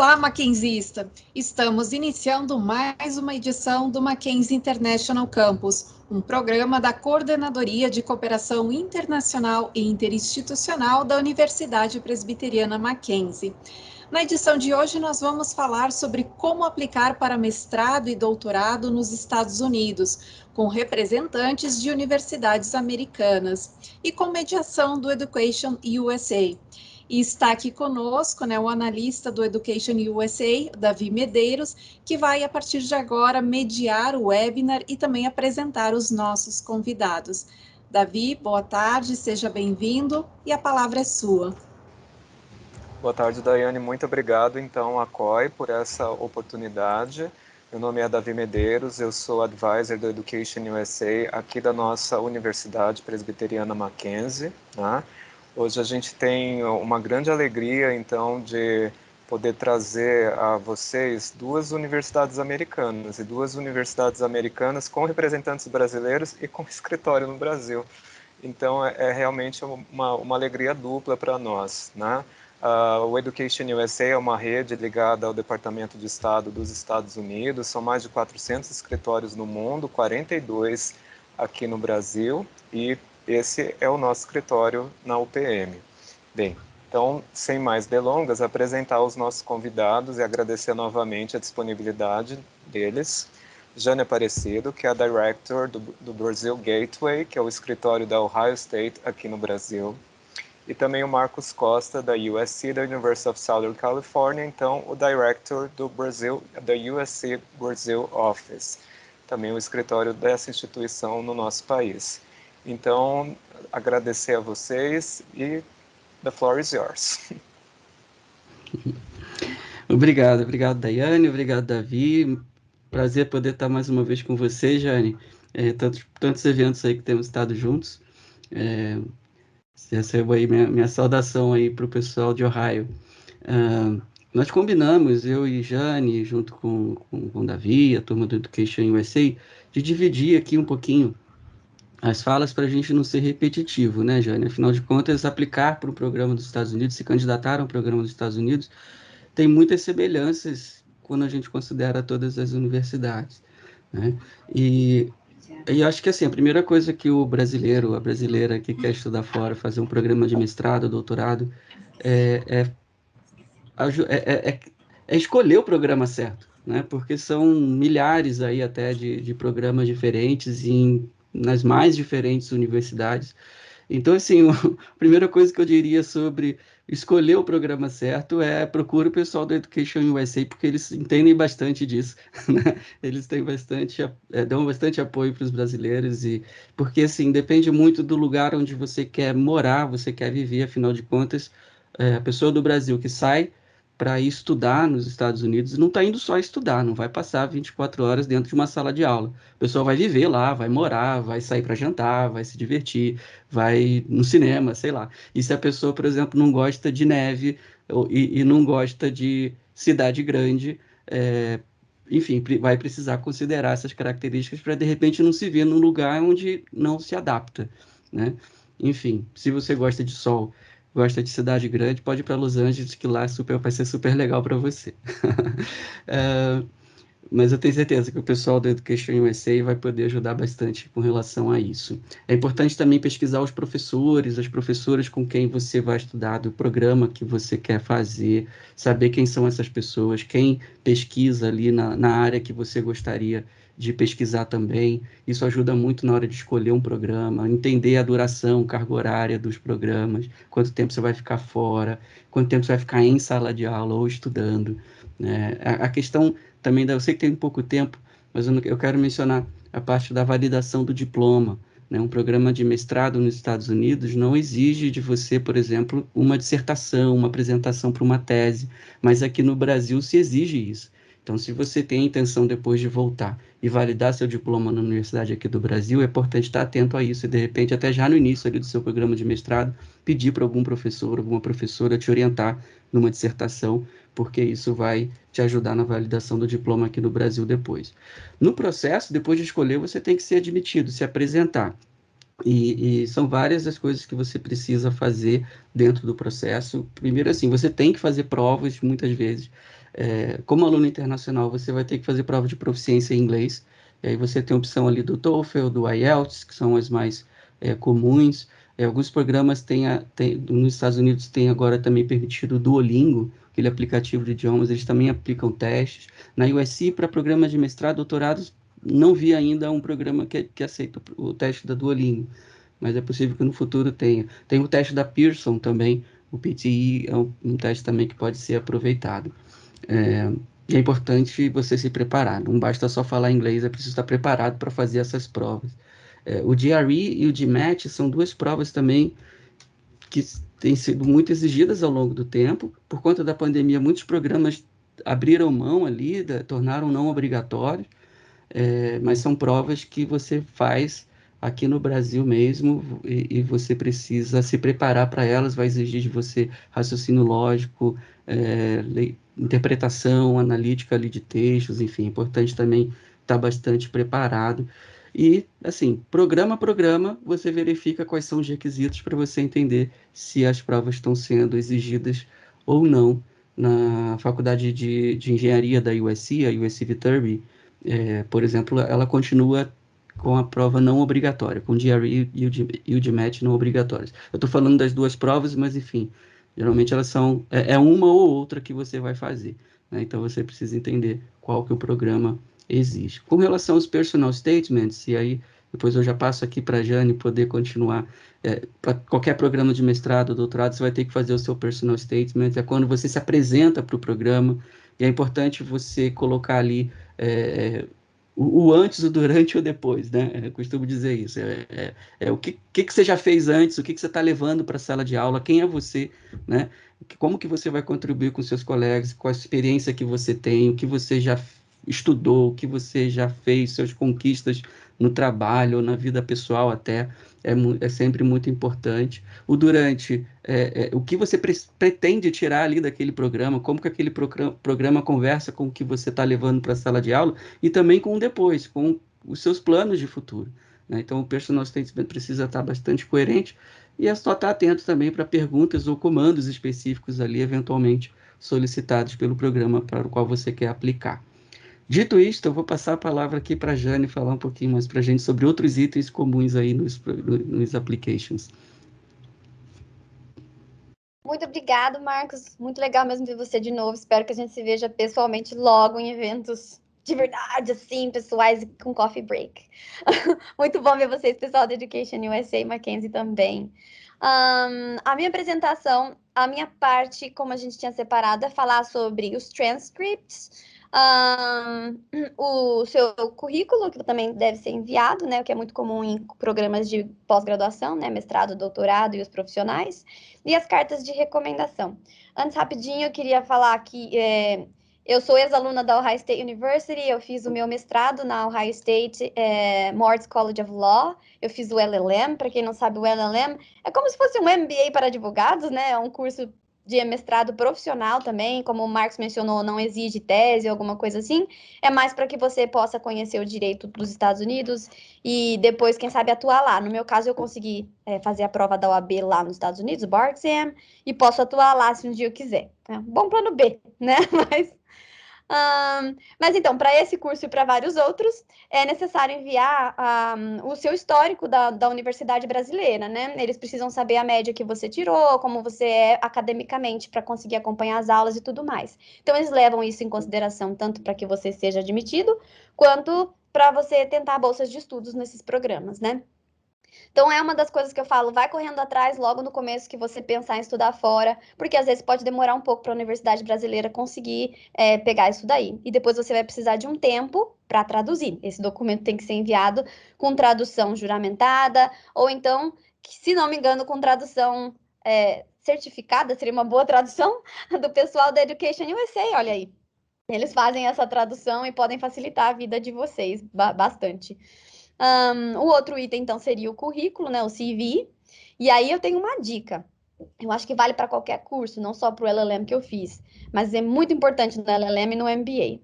Olá, Mackenzista! Estamos iniciando mais uma edição do Mackenzie International Campus, um programa da Coordenadoria de Cooperação Internacional e Interinstitucional da Universidade Presbiteriana Mackenzie. Na edição de hoje, nós vamos falar sobre como aplicar para mestrado e doutorado nos Estados Unidos, com representantes de universidades americanas e com mediação do Education USA. E está aqui conosco, o analista do Education USA, Davi Medeiros, que vai, a partir de agora, mediar o webinar e também apresentar os nossos convidados. Davi, boa tarde, seja bem-vindo e a palavra é sua. Boa tarde, Daiane. Muito obrigado, então, à COI, por essa oportunidade. Meu nome é Davi Medeiros, eu sou advisor do Education USA aqui da nossa Universidade Presbiteriana Mackenzie, né? Hoje a gente tem uma grande alegria, então, de poder trazer a vocês duas universidades americanas, e duas universidades americanas com representantes brasileiros e com escritório no Brasil. Então, é realmente uma alegria dupla para nós, né? O Education USA é uma rede ligada ao Departamento de Estado dos Estados Unidos, são mais de 400 escritórios no mundo, 42 aqui no Brasil, e esse é o nosso escritório na UPM. Bem, então, sem mais delongas, apresentar os nossos convidados e agradecer novamente a disponibilidade deles. Jane Aparecido, que é a Director do Brazil Gateway, que é o escritório da Ohio State aqui no Brasil. E também o Marcos Costa, da USC, da University of Southern California, então o Director do Brasil, da USC Brazil Office, também o escritório dessa instituição no nosso país. Então, agradecer a vocês e the floor is yours. Obrigado, Daiane, obrigado, Davi. Prazer poder estar mais uma vez com você, Jane. Tantos eventos aí que temos estado juntos. Recebo aí minha saudação aí para o pessoal de Ohio. Nós combinamos, eu e Jane, junto com Davi, a turma do Education USA, de dividir aqui um pouquinho as falas para a gente não ser repetitivo, né, Jane? Afinal de contas, aplicar para o programa dos Estados Unidos, se candidatar a um programa dos Estados Unidos, tem muitas semelhanças quando a gente considera todas as universidades, né? E acho que assim, a primeira coisa que o brasileiro, a brasileira que quer estudar fora, fazer um programa de mestrado, doutorado, é escolher o programa certo, né? Porque são milhares aí até de programas diferentes nas mais diferentes universidades. Então, assim, a primeira coisa que eu diria sobre escolher o programa certo é procure o pessoal do Education USA, porque eles entendem bastante disso, né? Eles têm dão bastante apoio para os brasileiros, porque, assim, depende muito do lugar onde você quer morar, você quer viver, afinal de contas, a pessoa do Brasil que sai para ir estudar nos Estados Unidos não está indo só estudar, não vai passar 24 horas dentro de uma sala de aula. O pessoal vai viver lá, vai morar, vai sair para jantar, vai se divertir, vai no cinema, sei lá. E se a pessoa, por exemplo, não gosta de neve e não gosta de cidade grande, enfim, vai precisar considerar essas características para, de repente, não se ver num lugar onde não se adapta, né? Enfim, se você gosta de sol, gosta de cidade grande, pode ir para Los Angeles, que lá vai ser super legal para você. Mas eu tenho certeza que o pessoal do Education USA vai poder ajudar bastante com relação a isso. É importante também pesquisar os professores, as professoras com quem você vai estudar, do programa que você quer fazer, saber quem são essas pessoas, quem pesquisa ali na área que você gostaria de pesquisar também. Isso ajuda muito na hora de escolher um programa, entender a duração, carga horária dos programas, quanto tempo você vai ficar fora, quanto tempo você vai ficar em sala de aula ou estudando, né? A questão também, eu sei que tem pouco tempo, mas eu quero mencionar a parte da validação do diploma, né? Um programa de mestrado nos Estados Unidos não exige de você, por exemplo, uma dissertação, uma apresentação para uma tese, mas aqui no Brasil se exige isso. Então, se você tem a intenção depois de voltar e validar seu diploma na universidade aqui do Brasil, é importante estar atento a isso e, de repente, até já no início ali do seu programa de mestrado, pedir para algum professor, alguma professora te orientar numa dissertação, porque isso vai te ajudar na validação do diploma aqui no Brasil depois. No processo, depois de escolher, você tem que ser admitido, se apresentar. E são várias as coisas que você precisa fazer dentro do processo. Primeiro, assim, você tem que fazer provas, muitas vezes. Como aluno internacional, você vai ter que fazer prova de proficiência em inglês, e aí você tem a opção ali do TOEFL, do IELTS, que são as mais comuns. Alguns programas nos Estados Unidos tem agora também permitido o Duolingo, aquele aplicativo de idiomas, eles também aplicam testes. Na USC, para programas de mestrado, doutorados, não vi ainda um programa que aceita o teste da Duolingo, mas é possível que no futuro tenha. Tem o teste da Pearson também, o PTE é um teste também que pode ser aproveitado. É importante você se preparar, não basta só falar inglês, é preciso estar preparado para fazer essas provas. O GRE e o GMAT são duas provas também que têm sido muito exigidas ao longo do tempo. Por conta da pandemia, muitos programas abriram mão ali, tornaram não obrigatórios, mas são provas que você faz aqui no Brasil mesmo e você precisa se preparar para elas, vai exigir de você raciocínio lógico, interpretação analítica ali de textos, enfim, é importante também estar bastante preparado. E, assim, programa a programa, você verifica quais são os requisitos para você entender se as provas estão sendo exigidas ou não. Na faculdade de engenharia da USC, a USC Viterbi, por exemplo, ela continua com a prova não obrigatória, com o GRE e o GMAT não obrigatórios. Eu estou falando das duas provas, mas enfim, geralmente elas são uma ou outra que você vai fazer, né? Então você precisa entender qual que o programa exige. Com relação aos personal statements, e aí depois eu já passo aqui para a Jane poder continuar. Para qualquer programa de mestrado ou doutorado, você vai ter que fazer o seu personal statement, é quando você se apresenta para o programa, e é importante você colocar ali o antes, o durante e o depois, né? Eu costumo dizer isso. O que você já fez antes, o que você está levando para a sala de aula, quem é você, né? Como que você vai contribuir com seus colegas, qual a experiência que você tem, o que você já estudou, o que você já fez, suas conquistas no trabalho ou na vida pessoal até, é sempre muito importante. O durante, o que você pretende tirar ali daquele programa, como que aquele programa conversa com o que você está levando para a sala de aula, e também com o depois, com os seus planos de futuro, né? Então, o personal statement precisa estar bastante coerente e é só estar atento também para perguntas ou comandos específicos ali, eventualmente solicitados pelo programa para o qual você quer aplicar. Dito isto, eu vou passar a palavra aqui para a Jane falar um pouquinho mais para a gente sobre outros itens comuns aí nos applications. Muito obrigado, Marcos. Muito legal mesmo ver você de novo. Espero que a gente se veja pessoalmente logo em eventos de verdade, assim, pessoais, com coffee break. Muito bom ver vocês, pessoal da Education USA, Mackenzie também. A minha apresentação, a minha parte, como a gente tinha separado, é falar sobre os transcripts, o seu currículo, que também deve ser enviado, né, o que é muito comum em programas de pós-graduação, né, mestrado, doutorado e os profissionais, e as cartas de recomendação. Antes, rapidinho, eu queria falar que eu sou ex-aluna da Ohio State University, eu fiz o meu mestrado na Ohio State Moritz College of Law, eu fiz o LLM, para quem não sabe, o LLM é como se fosse um MBA para advogados, né, é um curso de mestrado profissional também, como o Marcos mencionou, não exige tese ou alguma coisa assim, é mais para que você possa conhecer o direito dos Estados Unidos e depois, quem sabe, atuar lá. No meu caso, eu consegui fazer a prova da OAB lá nos Estados Unidos, o Bar Exam, e posso atuar lá se um dia eu quiser. Bom plano B, né? Mas então, para esse curso e para vários outros, é necessário enviar o seu histórico da universidade brasileira, né? Eles precisam saber a média que você tirou, como você é academicamente para conseguir acompanhar as aulas e tudo mais. Então, eles levam isso em consideração tanto para que você seja admitido, quanto para você tentar bolsas de estudos nesses programas, né? Então, é uma das coisas que eu falo, vai correndo atrás logo no começo que você pensar em estudar fora, porque às vezes pode demorar um pouco para a universidade brasileira conseguir pegar isso daí. E depois você vai precisar de um tempo para traduzir. Esse documento tem que ser enviado com tradução juramentada, ou então, se não me engano, com tradução certificada, seria uma boa tradução, do pessoal da Education USA, olha aí. Eles fazem essa tradução e podem facilitar a vida de vocês bastante. O outro item, então, seria o currículo, né, o CV. E aí eu tenho uma dica. Eu acho que vale para qualquer curso, não só para o LLM que eu fiz, mas é muito importante no LLM e no MBA.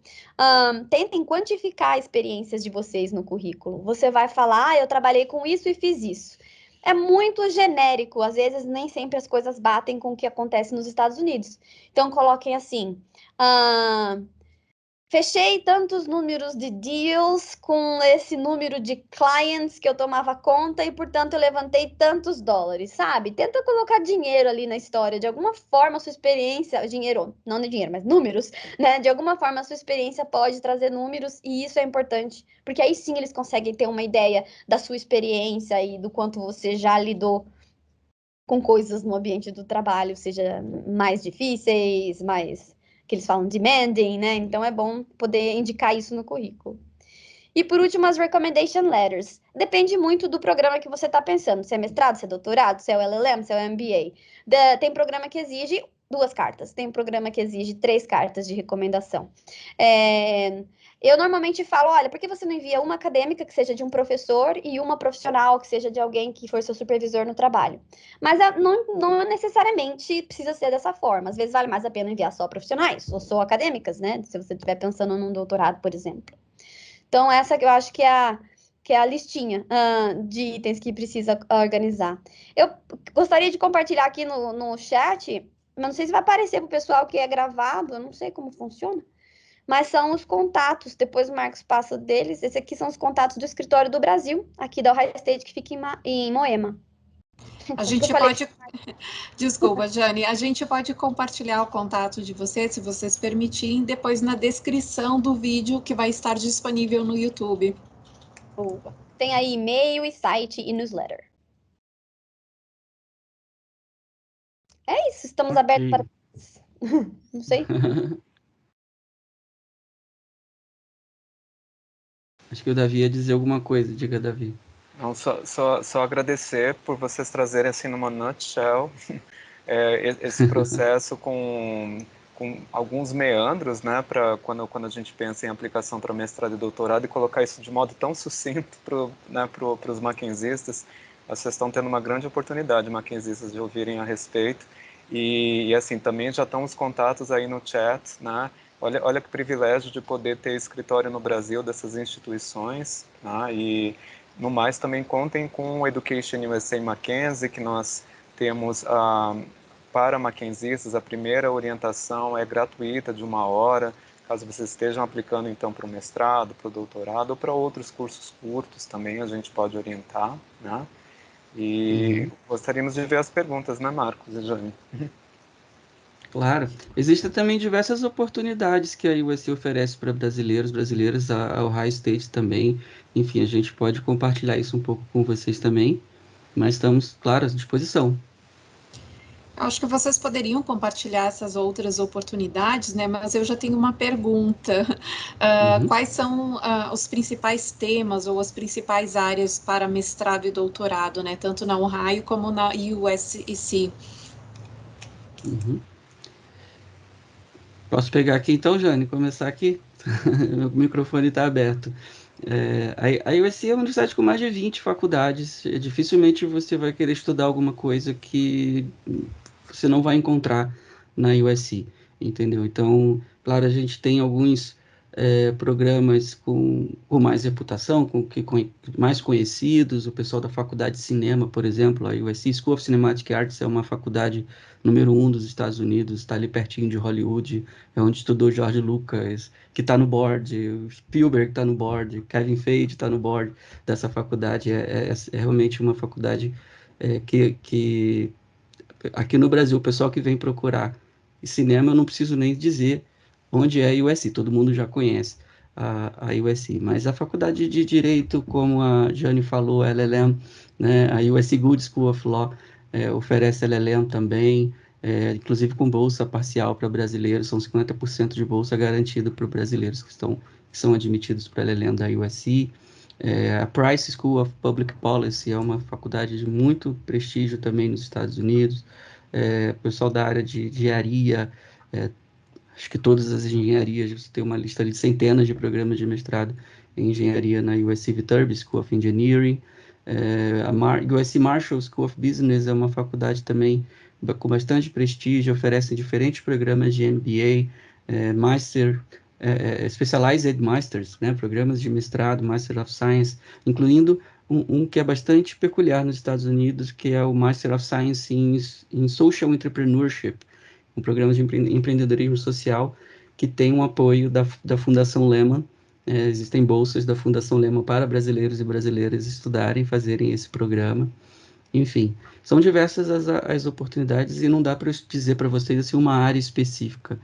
Tentem quantificar experiências de vocês no currículo. Você vai falar, eu trabalhei com isso e fiz isso. É muito genérico, às vezes nem sempre as coisas batem com o que acontece nos Estados Unidos. Então, coloquem assim, Ah, fechei tantos números de deals com esse número de clients que eu tomava conta e, portanto, eu levantei tantos dólares, sabe? Tenta colocar dinheiro ali na história. De alguma forma, a sua experiência, dinheiro, não de dinheiro, mas números, né? De alguma forma, a sua experiência pode trazer números e isso é importante, porque aí sim eles conseguem ter uma ideia da sua experiência e do quanto você já lidou com coisas no ambiente do trabalho, seja mais difíceis, mais que eles falam demanding, né? Então é bom poder indicar isso no currículo. E por último, as recommendation letters. Depende muito do programa que você está pensando. Se é mestrado, se é doutorado, se é o LLM, se é o MBA. Tem programa que exige 2 cartas. Tem programa que exige 3 cartas de recomendação. Eu normalmente falo, olha, por que você não envia uma acadêmica que seja de um professor e uma profissional que seja de alguém que for seu supervisor no trabalho? Mas não necessariamente precisa ser dessa forma. Às vezes vale mais a pena enviar só profissionais ou só acadêmicas, né? Se você estiver pensando num doutorado, por exemplo. Então, essa que eu acho que é a listinha de itens que precisa organizar. Eu gostaria de compartilhar aqui no chat, mas não sei se vai aparecer para o pessoal que é gravado, eu não sei como funciona. Mas são os contatos, depois o Marcos passa deles. Esses aqui são os contatos do escritório do Brasil, aqui da Ohio State, que fica em Moema. A gente pode... Desculpa, Jane. A gente pode compartilhar o contato de vocês, se vocês permitirem, depois na descrição do vídeo que vai estar disponível no YouTube. Tem aí e-mail, e site e newsletter. É isso, estamos abertos para... Não sei. Acho que o Davi ia dizer alguma coisa. Diga, Davi. Não, só agradecer por vocês trazerem assim numa nutshell esse processo com alguns meandros, né, para quando a gente pensa em aplicação para mestrado e doutorado e colocar isso de modo tão sucinto para os mackenzistas. Vocês estão tendo uma grande oportunidade, mackenzistas, de ouvirem a respeito e assim, também já estão os contatos aí no chat, né? Olha que privilégio de poder ter escritório no Brasil dessas instituições, né? E no mais também contem com o Education USA Mackenzie, que nós temos para mackenzistas, a primeira orientação é gratuita de 1 hora, caso vocês estejam aplicando então para o mestrado, para o doutorado ou para outros cursos curtos também a gente pode orientar, né? E gostaríamos de ver as perguntas, né, Marcos e Jane? Claro. Existem também diversas oportunidades que a USC oferece para brasileiras, a Ohio State também. Enfim, a gente pode compartilhar isso um pouco com vocês também, mas estamos, claro, à disposição. Acho que vocês poderiam compartilhar essas outras oportunidades, né? Mas eu já tenho uma pergunta. Quais são os principais temas ou as principais áreas para mestrado e doutorado, né? Tanto na Ohio como na USC? Posso pegar aqui então, Jane? Começar aqui? Meu microfone está aberto. A USC é uma universidade com mais de 20 faculdades. Dificilmente você vai querer estudar alguma coisa que você não vai encontrar na USC, entendeu? Então, claro, a gente tem alguns programas com mais reputação, mais conhecidos. O pessoal da faculdade de cinema, por exemplo, a USC School of Cinematic Arts é uma faculdade número 1 dos Estados Unidos, está ali pertinho de Hollywood, é onde estudou George Lucas, que está no board, o Spielberg está no board, Kevin Feige está no board dessa faculdade. É realmente uma faculdade que aqui no Brasil, o pessoal que vem procurar cinema, eu não preciso nem dizer onde é a USC, todo mundo já conhece a USC, mas a faculdade de Direito, como a Jane falou, a LLM, né, a USC Good School of Law oferece LLM também, inclusive com bolsa parcial para brasileiros, são 50% de bolsa garantida para brasileiros que são admitidos para a LLM da USC. A Price School of Public Policy é uma faculdade de muito prestígio também nos Estados Unidos. O pessoal da área de engenharia, acho que todas as engenharias, você tem uma lista de centenas de programas de mestrado em engenharia na USC Viterbi School of Engineering. A USC Marshall School of Business é uma faculdade também com bastante prestígio, oferece diferentes programas de MBA, Master, Specialized Masters, né, programas de mestrado, Master of Science, incluindo um que é bastante peculiar nos Estados Unidos, que é o Master of Science in Social Entrepreneurship, um programa de empreendedorismo social, que tem um apoio da Fundação Lehman. Existem bolsas da Fundação Lehman para brasileiros e brasileiras estudarem, fazerem esse programa. Enfim, são diversas as oportunidades e não dá para dizer para vocês assim, uma área específica.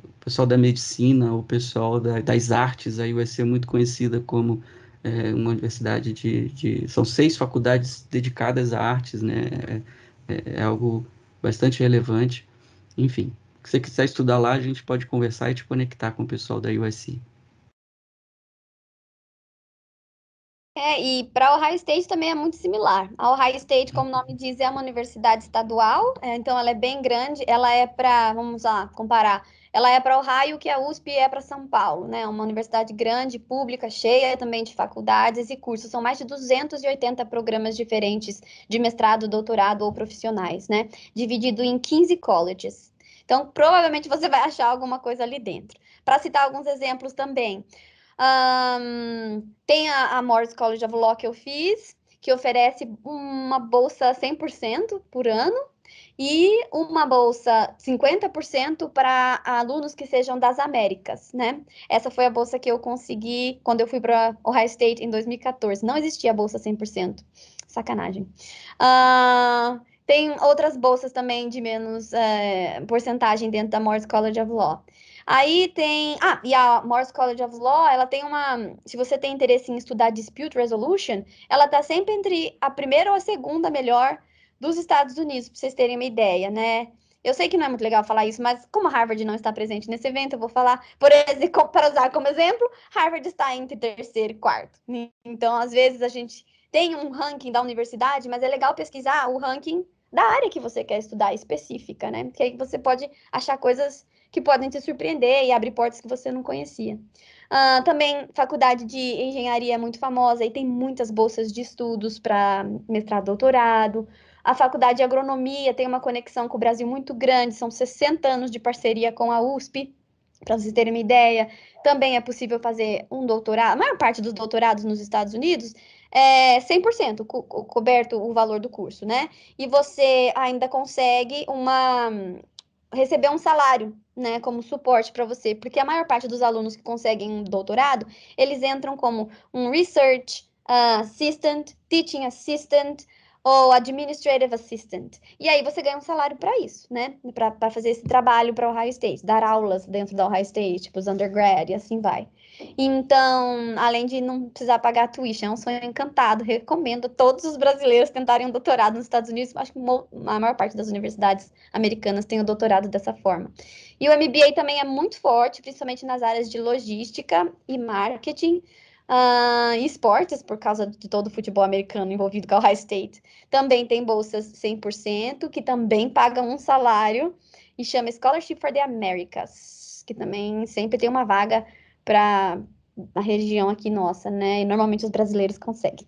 O pessoal da medicina, o pessoal das artes, aí vai ser muito conhecida como uma universidade São 6 faculdades dedicadas a artes, né? É algo bastante relevante. Enfim, se você quiser estudar lá, a gente pode conversar e te conectar com o pessoal da USC. E para Ohio State também é muito similar. A Ohio State, como o nome diz, é uma universidade estadual, então ela é bem grande. Ela é para, vamos lá, comparar, ela é para Ohio, que a USP é para São Paulo, né? Uma universidade grande, pública, cheia também de faculdades e cursos. São mais de 280 programas diferentes de mestrado, doutorado ou profissionais, né? Dividido em 15 colleges. Então, provavelmente você vai achar alguma coisa ali dentro. Para citar alguns exemplos também. Tem a Morris College of Law que eu fiz, que oferece uma bolsa 100% por ano e uma bolsa 50% para alunos que sejam das Américas, né? Essa foi a bolsa que eu consegui quando eu fui para Ohio State em 2014. Não existia a bolsa 100%. Sacanagem. Tem outras bolsas também de menos porcentagem dentro da Morris College of Law. Aí tem... e a Morris College of Law, ela tem uma... Se você tem interesse em estudar Dispute Resolution, ela tá sempre entre a primeira ou a segunda melhor dos Estados Unidos, para vocês terem uma ideia, né? Eu sei que não é muito legal falar isso, mas como Harvard não está presente nesse evento, eu vou falar, por exemplo, para usar como exemplo, Harvard está entre terceiro e quarto. Então, às vezes, a gente tem um ranking da universidade, mas é legal pesquisar o ranking da área que você quer estudar específica, né? Porque aí você pode achar coisas que podem te surpreender e abrir portas que você não conhecia. Também, faculdade de engenharia é muito famosa e tem muitas bolsas de estudos para mestrado, doutorado. A faculdade de agronomia tem uma conexão com o Brasil muito grande, são 60 anos de parceria com a USP, para vocês terem uma ideia. Também é possível fazer um doutorado, a maior parte dos doutorados nos Estados Unidos é 100% coberto o valor do curso, né? E você ainda consegue receber um salário, né, como suporte para você, porque a maior parte dos alunos que conseguem um doutorado, eles entram como um research assistant, teaching assistant ou administrative assistant. E aí você ganha um salário para isso, né, para fazer esse trabalho para o Ohio State, dar aulas dentro da Ohio State, tipo os undergrad e assim vai. Então, além de não precisar pagar a tuition, é um sonho encantado. Recomendo a todos os brasileiros tentarem um doutorado nos Estados Unidos. Acho que a maior parte das universidades americanas tem o doutorado dessa forma. E o MBA também é muito forte, principalmente nas áreas de logística e marketing, e esportes, por causa de todo o futebol americano envolvido com a Ohio State. Também tem bolsas 100%, que também pagam um salário, e chama Scholarship for the Americas, que também sempre tem uma vaga para a região aqui nossa, né? E normalmente os brasileiros conseguem.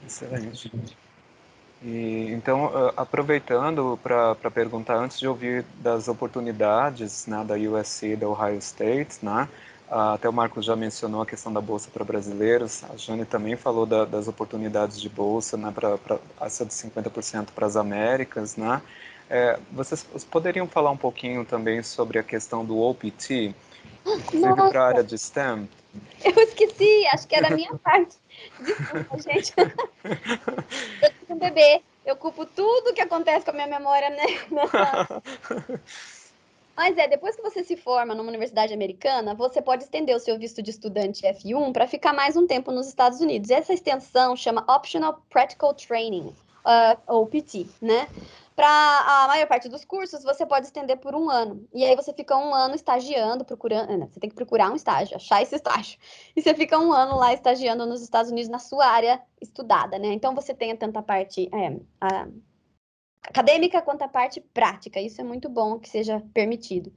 Excelente. E, então, aproveitando para perguntar, antes de ouvir das oportunidades, né, da USC e da Ohio State, né, até o Marcos já mencionou a questão da bolsa para brasileiros, a Jane também falou das oportunidades de bolsa, né, para essa de 50% para as Américas, né. Vocês poderiam falar um pouquinho também sobre a questão do OPT, inclusive para a área de STEM? Eu esqueci, acho que era a minha parte. Desculpa, gente. Eu sou um bebê, eu culpo tudo que acontece com a minha memória, né? Mas depois que você se forma numa universidade americana, você pode estender o seu visto de estudante F1 para ficar mais um tempo nos Estados Unidos. Essa extensão chama Optional Practical Training, ou PT, né? Para a maior parte dos cursos, você pode estender por um ano. E aí você fica um ano estagiando, procurando. Você tem que procurar um estágio, achar esse estágio. E você fica um ano lá estagiando nos Estados Unidos na sua área estudada, né? Então você tem tanto a parte acadêmica quanto a parte prática. Isso é muito bom que seja permitido.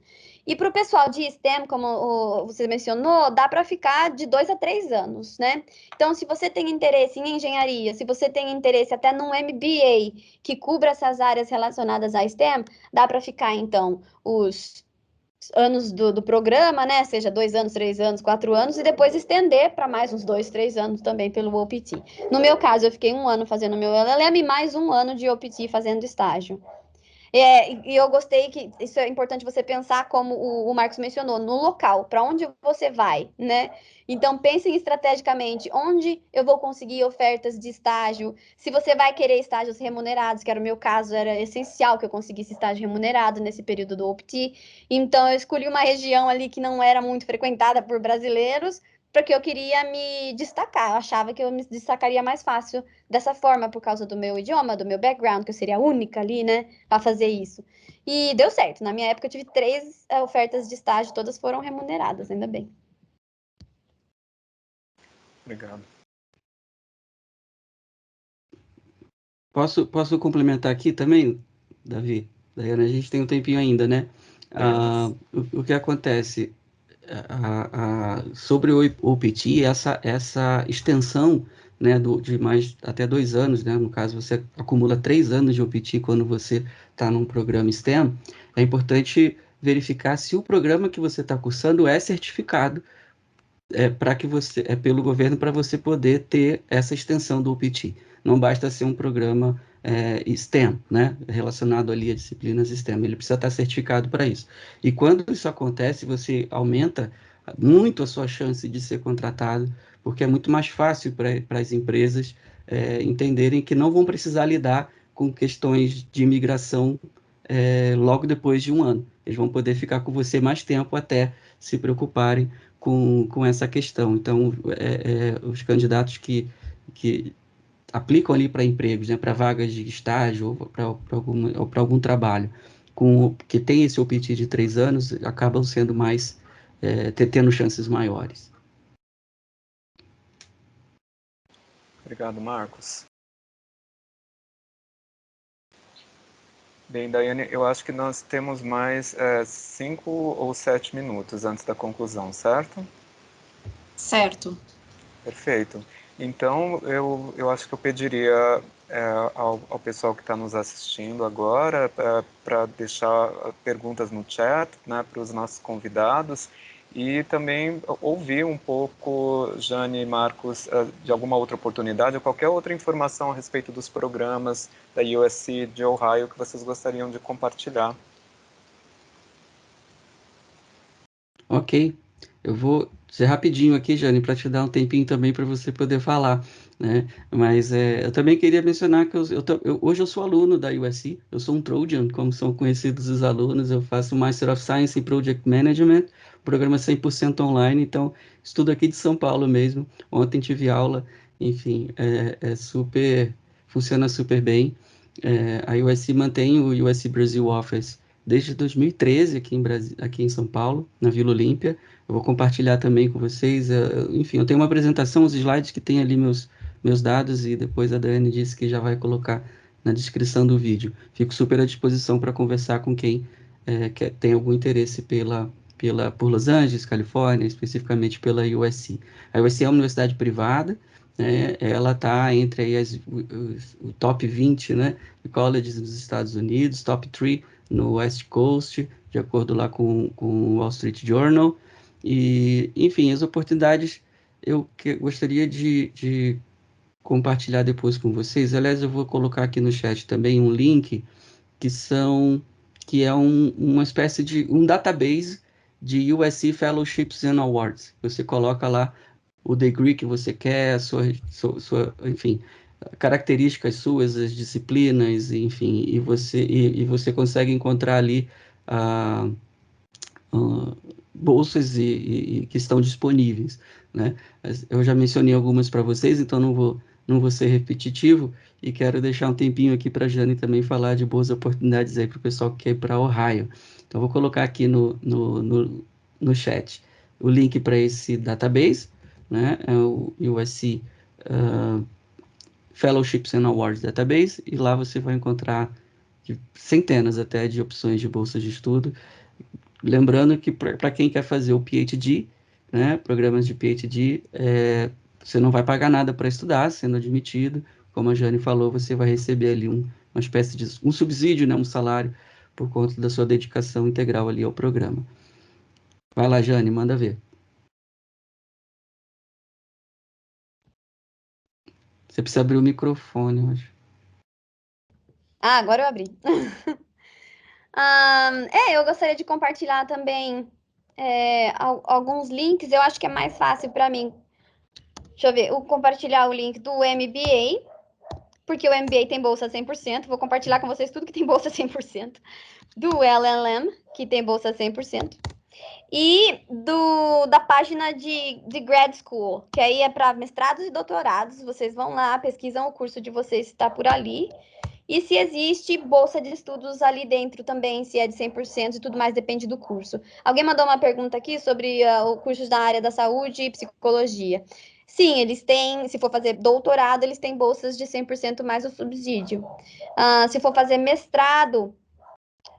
E para o pessoal de STEM, como você mencionou, dá para ficar de 2 a 3 anos, né? Então, se você tem interesse em engenharia, se você tem interesse até num MBA que cubra essas áreas relacionadas à STEM, dá para ficar, então, os anos do programa, né? Seja 2 anos, 3 anos, 4 anos, e depois estender para mais uns 2, 3 anos também pelo OPT. No meu caso, eu fiquei um ano fazendo meu LLM e mais um ano de OPT fazendo estágio. E eu gostei que isso é importante você pensar, como o Marcos mencionou, no local, para onde você vai, né? Então, pensem estrategicamente onde eu vou conseguir ofertas de estágio. Se você vai querer estágios remunerados, que era o meu caso, era essencial que eu conseguisse estágio remunerado nesse período do OPT. Então, eu escolhi uma região ali que não era muito frequentada por brasileiros, porque eu queria me destacar. Eu achava que eu me destacaria mais fácil dessa forma, por causa do meu idioma, do meu background, que eu seria a única ali, né, para fazer isso. E deu certo. Na minha época, eu tive 3 ofertas de estágio, todas foram remuneradas, ainda bem. Obrigado. Posso complementar aqui também, Davi? Daiane, a gente tem um tempinho ainda, né? O que acontece sobre o OPT, essa extensão, né, de mais até 2 anos, né? No caso, você acumula 3 anos de OPT quando você está num programa STEM, é importante verificar se o programa que você está cursando é certificado para que você pelo governo para você poder ter essa extensão do OPT. Não basta ser um programa STEM, né, relacionado ali a disciplinas STEM. Ele precisa estar certificado para isso. E quando isso acontece, você aumenta muito a sua chance de ser contratado, porque é muito mais fácil para as empresas entenderem que não vão precisar lidar com questões de imigração logo depois de um ano. Eles vão poder ficar com você mais tempo até se preocuparem com essa questão. Então, os candidatos que aplicam ali para empregos, né, para vagas de estágio ou para algum trabalho, que tem esse OPT de 3 anos, acabam sendo mais, tendo chances maiores. Obrigado, Marcos. Bem, Daiane, eu acho que nós temos mais 5 ou 7 minutos antes da conclusão, certo? Certo. Perfeito. Então, eu acho que eu pediria ao pessoal que está nos assistindo agora para deixar perguntas no chat, né, para os nossos convidados, e também ouvir um pouco, Jane e Marcos, de alguma outra oportunidade ou qualquer outra informação a respeito dos programas da USC de Ohio que vocês gostariam de compartilhar. Ok, eu vou ser rapidinho aqui, Jane, para te dar um tempinho também para você poder falar, né? Mas eu também queria mencionar que hoje eu sou aluno da USC, eu sou um Trojan, como são conhecidos os alunos, eu faço Master of Science em Project Management, programa 100% online, então estudo aqui de São Paulo mesmo. Ontem tive aula, enfim, funciona super bem. A USC mantém o USC Brasil Office desde 2013 aqui em São Paulo, na Vila Olímpia. Eu vou compartilhar também com vocês. Enfim, eu tenho uma apresentação, os slides que tem ali meus dados, e depois a Daiane disse que já vai colocar na descrição do vídeo. Fico super à disposição para conversar com quem tem algum interesse por Los Angeles, Califórnia, especificamente pela USC. A USC é uma universidade privada, né? Ela está entre aí o top 20, né, de colleges dos Estados Unidos, top 3 no West Coast, de acordo lá com o Wall Street Journal. E, enfim, as oportunidades gostaria de compartilhar depois com vocês. Aliás, eu vou colocar aqui no chat também um link que é uma espécie de um database de USC Fellowships and Awards. Você coloca lá o degree que você quer, enfim, características suas, as disciplinas, enfim, e você consegue encontrar ali ah, bolsas que estão disponíveis, né? Eu já mencionei algumas para vocês, então não vou ser repetitivo, e quero deixar um tempinho aqui para a Jane também falar de boas oportunidades aí para o pessoal que quer ir para Ohio. Então, vou colocar aqui no chat o link para esse database, né? É o USC Fellowships and Awards Database, e lá você vai encontrar centenas até de opções de bolsas de estudo. Lembrando que para quem quer fazer o PhD, né, programas de PhD, você não vai pagar nada para estudar, sendo admitido. Como a Jane falou, você vai receber ali uma espécie de um subsídio, né, um salário, por conta da sua dedicação integral ali ao programa. Vai lá, Jane, manda ver. Você precisa abrir o microfone, eu acho. Ah, agora eu abri. Eu gostaria de compartilhar também alguns links. Eu acho que é mais fácil para mim. Deixa eu ver, compartilhar o link do MBA, porque o MBA tem bolsa 100%. Vou compartilhar com vocês tudo que tem bolsa 100%. Do LLM, que tem bolsa 100%. E da página de Grad School, que aí é para mestrados e doutorados. Vocês vão lá, pesquisam o curso de vocês, se está por ali. E se existe bolsa de estudos ali dentro também, se é de 100% e tudo mais, depende do curso. Alguém mandou uma pergunta aqui sobre o cursos da área da saúde e psicologia. Sim, eles têm, se for fazer doutorado, eles têm bolsas de 100% mais o subsídio. Se for fazer mestrado,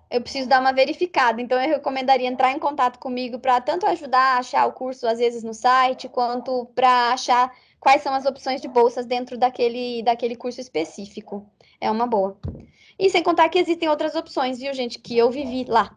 eu preciso dar uma verificada, então eu recomendaria entrar em contato comigo para tanto ajudar a achar o curso, às vezes, no site, quanto para achar quais são as opções de bolsas dentro daquele curso específico. É uma boa. E sem contar que existem outras opções, viu, gente, que eu vivi lá.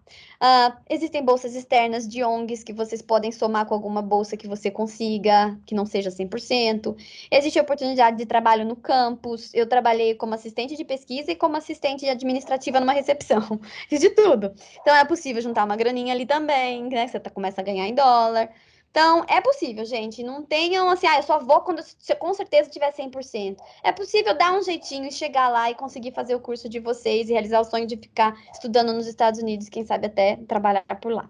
Existem bolsas externas de ONGs que vocês podem somar com alguma bolsa que você consiga, que não seja 100%. Existe a oportunidade de trabalho no campus. Eu trabalhei como assistente de pesquisa e como assistente administrativa numa recepção. Fiz de tudo. Então, é possível juntar uma graninha ali também, né? Você começa a ganhar em dólar. Então, é possível, gente. Não tenham assim, eu só vou quando você com certeza tiver 100%. É possível dar um jeitinho e chegar lá e conseguir fazer o curso de vocês e realizar o sonho de ficar estudando nos Estados Unidos, quem sabe até trabalhar por lá.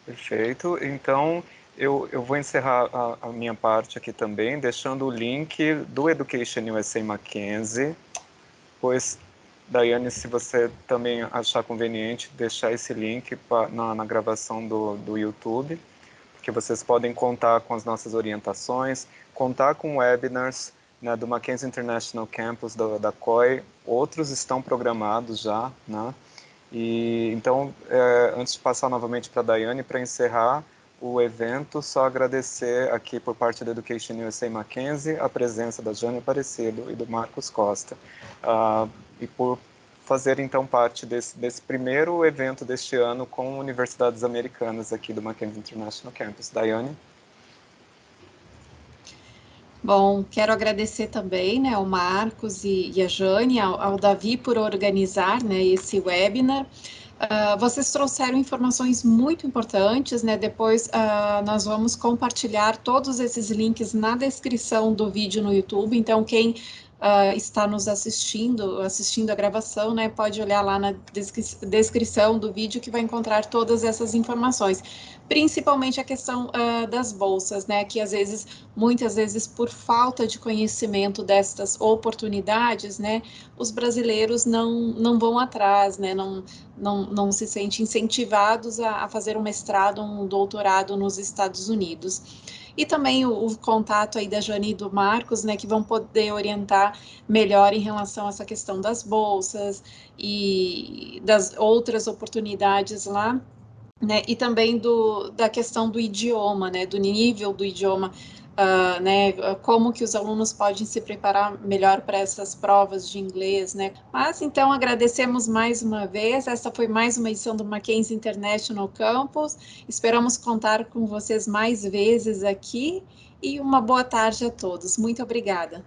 Perfeito. Então, eu vou encerrar a minha parte aqui também, deixando o link do Education USA Mackenzie, pois, Daiane, se você também achar conveniente, deixar esse link na gravação do YouTube, que vocês podem contar com as nossas orientações, contar com webinars, né, do Mackenzie International Campus, da COI, outros estão programados já, né? E então, antes de passar novamente para a Daiane, para encerrar o evento, só agradecer aqui por parte da Education USA Mackenzie a presença da Jane Aparecido e do Marcos Costa, e por fazer então parte desse primeiro evento deste ano com universidades americanas aqui do Mackenzie International Campus. Daiane? Bom, quero agradecer também, né, ao Marcos e a Jane, ao Davi por organizar, né, esse webinar. Vocês trouxeram informações muito importantes, né? Depois nós vamos compartilhar todos esses links na descrição do vídeo no YouTube. Então, quem está nos assistindo a gravação, né, pode olhar lá na descrição do vídeo que vai encontrar todas essas informações. Principalmente a questão das bolsas, né? Que muitas vezes, por falta de conhecimento destas oportunidades, né, os brasileiros não vão atrás, né? Não se sentem incentivados a fazer um mestrado, um doutorado nos Estados Unidos. E também o contato aí da Jane e do Marcos, né, que vão poder orientar melhor em relação a essa questão das bolsas e das outras oportunidades lá, né, e também da questão do idioma, né, do nível do idioma, né, como que os alunos podem se preparar melhor para essas provas de inglês, né. Mas, então, agradecemos mais uma vez, essa foi mais uma edição do Mackenzie International Campus, esperamos contar com vocês mais vezes aqui, e uma boa tarde a todos. Muito obrigada.